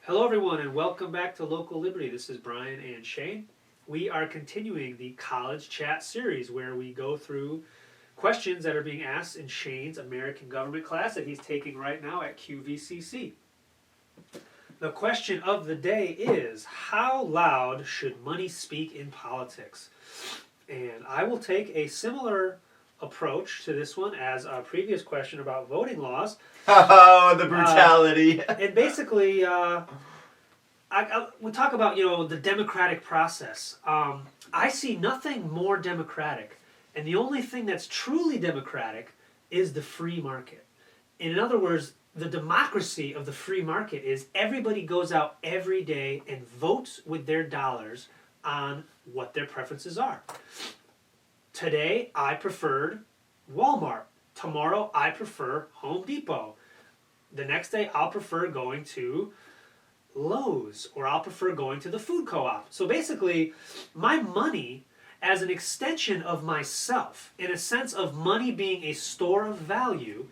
Hello, everyone, and welcome back to Local Liberty. This is Brian and Shane. We are continuing the College Chat series where we go through questions that are being asked in Shane's American Government class that he's taking right now at QVCC. The question of the day is, how loud should money speak in politics? And I will take a similar approach to this one as a previous question about voting laws. Oh, the brutality. And basically, we talk about the democratic process. I see nothing more democratic, and the only thing that's truly democratic is the free market. In other words, the democracy of the free market is everybody goes out every day and votes with their dollars on what their preferences are. Today, I preferred Walmart. Tomorrow, I prefer Home Depot. The next day, I'll prefer going to Lowe's, or I'll prefer going to the food co-op. So basically, my money as an extension of myself, in a sense of money being a store of value,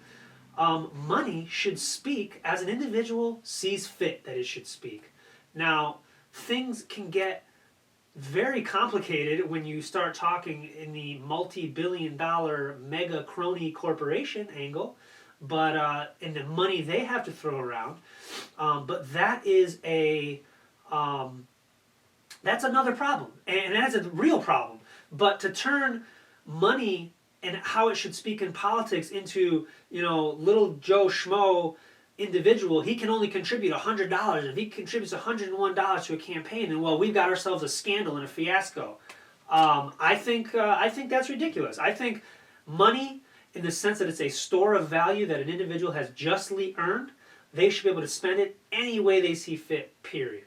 money should speak as an individual sees fit that it should speak. Now, things can get very complicated when you start talking in the multi-billion-dollar mega crony corporation angle, but in the money they have to throw around. But that is that's another problem, and that's a real problem. But to turn money and how it should speak in politics into little Joe Schmo individual, he can only contribute $100. If he contributes $101 to a campaign, then we've got ourselves a scandal and a fiasco. I think that's ridiculous. I think money, in the sense that it's a store of value that an individual has justly earned, they should be able to spend it any way they see fit, period.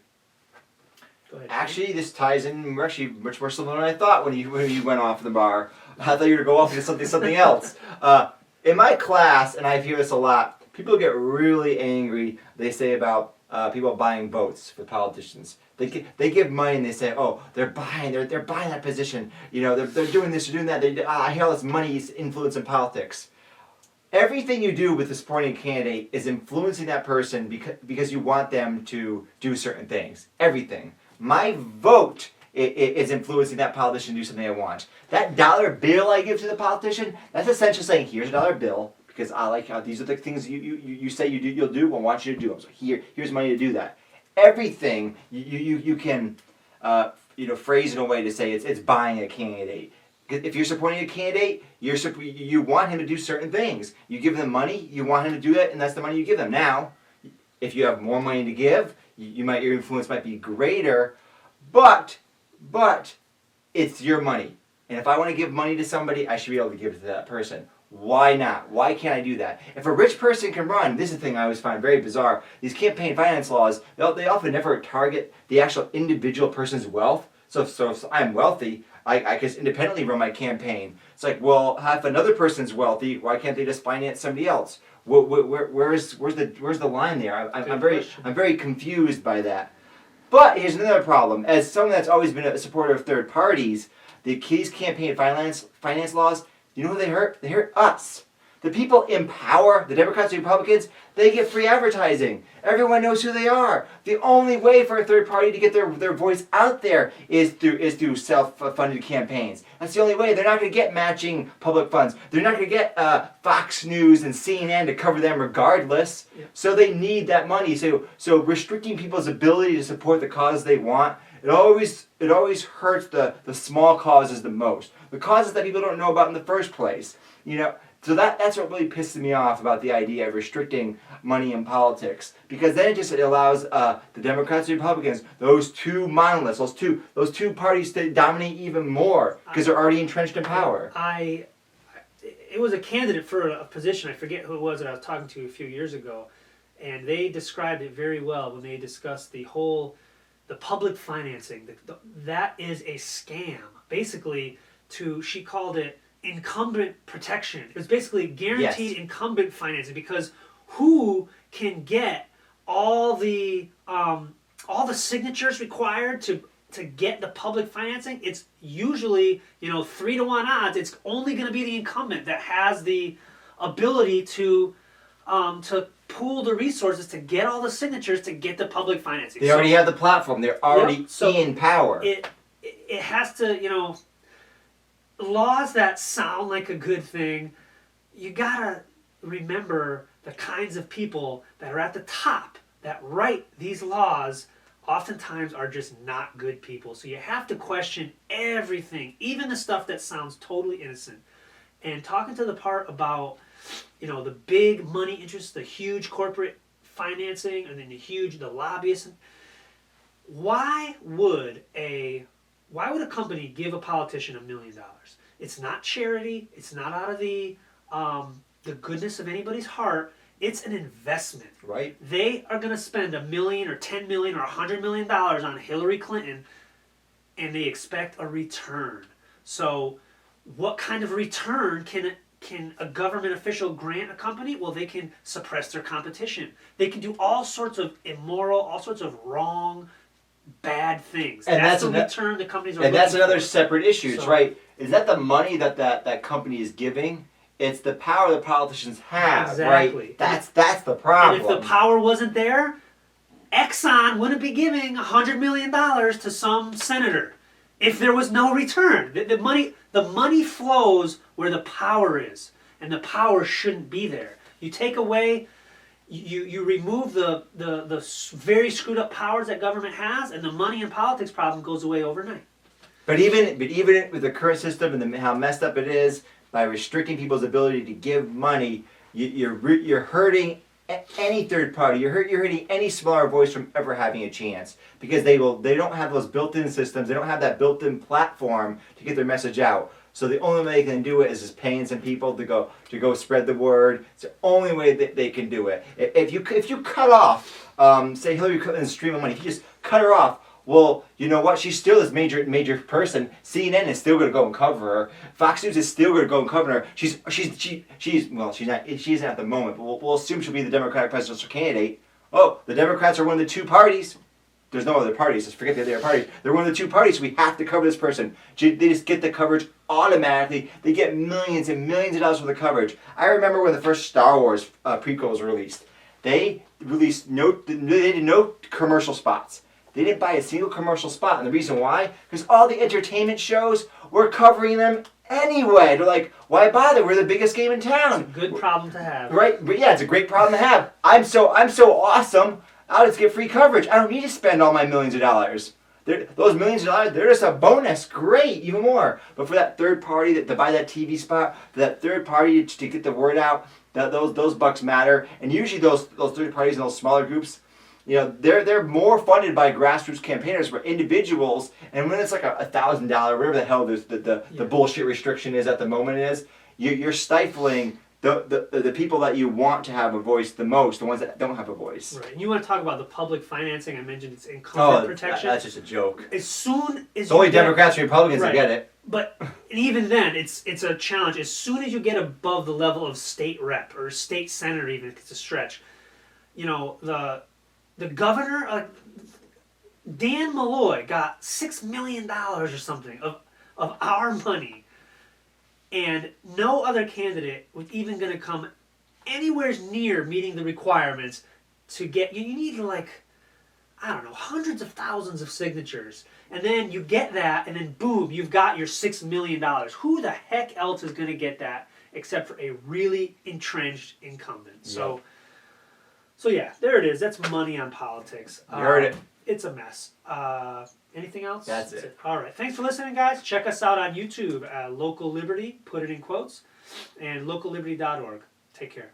Go ahead. Actually, this ties in. We're actually much more similar than I thought when you went off the bar. I thought you were going to go off into something else. In my class, and I hear this a lot, people get really angry. They say about people buying votes for politicians. They give money and they say, oh, they're buying that position. They're doing this, they're doing that. I hear all this money is influence in politics. Everything you do with this supporting candidate is influencing that person because you want them to do certain things. Everything. My vote is influencing that politician to do something I want. That dollar bill I give to the politician, that's essentially saying, here's a dollar bill because I like how these are the things you say you'll do. I want you to do them. So here's money to do that. Everything you can phrase in a way to say it's buying a candidate. If you're supporting a candidate, you want him to do certain things. You give them money, you want him to do that, and that's the money you give them. Now, if you have more money to give, your influence might be greater, but it's your money. And if I want to give money to somebody, I should be able to give it to that person. Why not? Why can't I do that? If a rich person can run, this is the thing I always find very bizarre, these campaign finance laws, they often never target the actual individual person's wealth. So if I'm wealthy, I can independently run my campaign. It's like, well, if another person's wealthy, why can't they just finance somebody else? Where's the line there? I'm very confused by that. But here's another problem. As someone that's always been a supporter of third parties, these campaign finance laws, you know who they hurt? They hurt us. The people in power, the Democrats and Republicans, they get free advertising. Everyone knows who they are. The only way for a third party to get their voice out there is through self-funded campaigns. That's the only way. They're not going to get matching public funds. They're not going to get Fox News and CNN to cover them regardless. Yeah. So they need that money. So restricting people's ability to support the cause they want, it always hurts the small causes the most. The causes that people don't know about in the first place. So that's what really pisses me off about the idea of restricting money in politics, because then it allows the Democrats and Republicans, those two monoliths, those two parties to dominate even more because they're already entrenched in power. It was a candidate for a position, I forget who it was that I was talking to a few years ago, and they described it very well when they discussed the public financing. That is a scam. Basically, she called it incumbent protection. It was basically guaranteed incumbent financing, because who can get all the signatures required to get the public financing? It's usually 3-to-1 odds. It's only going to be the incumbent that has the ability to pool the resources to get all the signatures to get the public financing. They already have the platform. They're already so in power. It has to, laws that sound like a good thing, you gotta remember the kinds of people that are at the top that write these laws oftentimes are just not good people. So you have to question everything, even the stuff that sounds totally innocent. And talking to the part about, the big money interests, the huge corporate financing, and then the lobbyists. Why would a company give a politician $1 million? It's not charity. It's not out of the goodness of anybody's heart. It's an investment. Right. They are going to spend $1 million or $10 million or $100 million on Hillary Clinton, and they expect a return. So, what kind of return can a government official grant a company? Well, they can suppress their competition. They can do all sorts of immoral, all sorts of wrong, bad things. And that's the return the companies are And that's looking another for. separate issue, So- right? Is that the money that company is giving? It's the power the politicians have, Exactly. right? That's the problem. And if the power wasn't there, Exxon wouldn't be giving $100 million to some senator if there was no return. The money flows where the power is, and the power shouldn't be there. You take away, you remove the very screwed up powers that government has, and the money and politics problem goes away overnight. But even with the current system and how messed up it is, by restricting people's ability to give money, you're hurting any third party. You're hurting any smaller voice from ever having a chance, because they don't have those built-in systems. They don't have that built-in platform to get their message out. So the only way they can do it is just paying some people to go spread the word. It's the only way that they can do it. If you cut off, say Hillary Clinton's stream of money, if you just cut her off, well, you know what? She's still this major person. CNN is still going to go and cover her. Fox News is still going to go and cover her. She's not. She isn't at the moment, but we'll assume she'll be the Democratic presidential candidate. Oh, the Democrats are one of the two parties. There's no other parties. Just forget the other parties. They're one of the two parties. We have to cover this person. They just get the coverage automatically. They get millions and millions of dollars worth of coverage. I remember when the first Star Wars prequel was released. They released they did no commercial spots. They didn't buy a single commercial spot, and the reason why? Because all the entertainment shows were covering them anyway. They're like, why bother? We're the biggest game in town. It's a good problem to have. Right? But yeah, it's a great problem to have. I'm so awesome. I'll just get free coverage. I don't need to spend all my millions of dollars. Those millions of dollars, they're just a bonus. Great, even more. But for that third party to buy that TV spot, for that third party to get the word out, those bucks matter. And usually those third parties and those smaller groups, they're more funded by grassroots campaigners for individuals, and when it's like $1,000, whatever the hell the bullshit restriction is at the moment is, you're stifling the people that you want to have a voice the most, the ones that don't have a voice. Right, and you want to talk about the public financing? I mentioned it's incumbent protection. That's just a joke. As soon as it's only Democrats and Republicans that get it. But even then, it's a challenge. As soon as you get above the level of state rep or state senator, even if it's a stretch, the governor, Dan Malloy, got $6 million or something of our money, and no other candidate was even going to come anywhere near meeting the requirements to get. You need hundreds of thousands of signatures, and then you get that, and then boom, you've got your $6 million. Who the heck else is going to get that except for a really entrenched incumbent? Yep. So yeah, there it is. That's money on politics. You heard it. It's a mess. Anything else? That's it. All right. Thanks for listening, guys. Check us out on YouTube, Local Liberty, put it in quotes, and localliberty.org. Take care.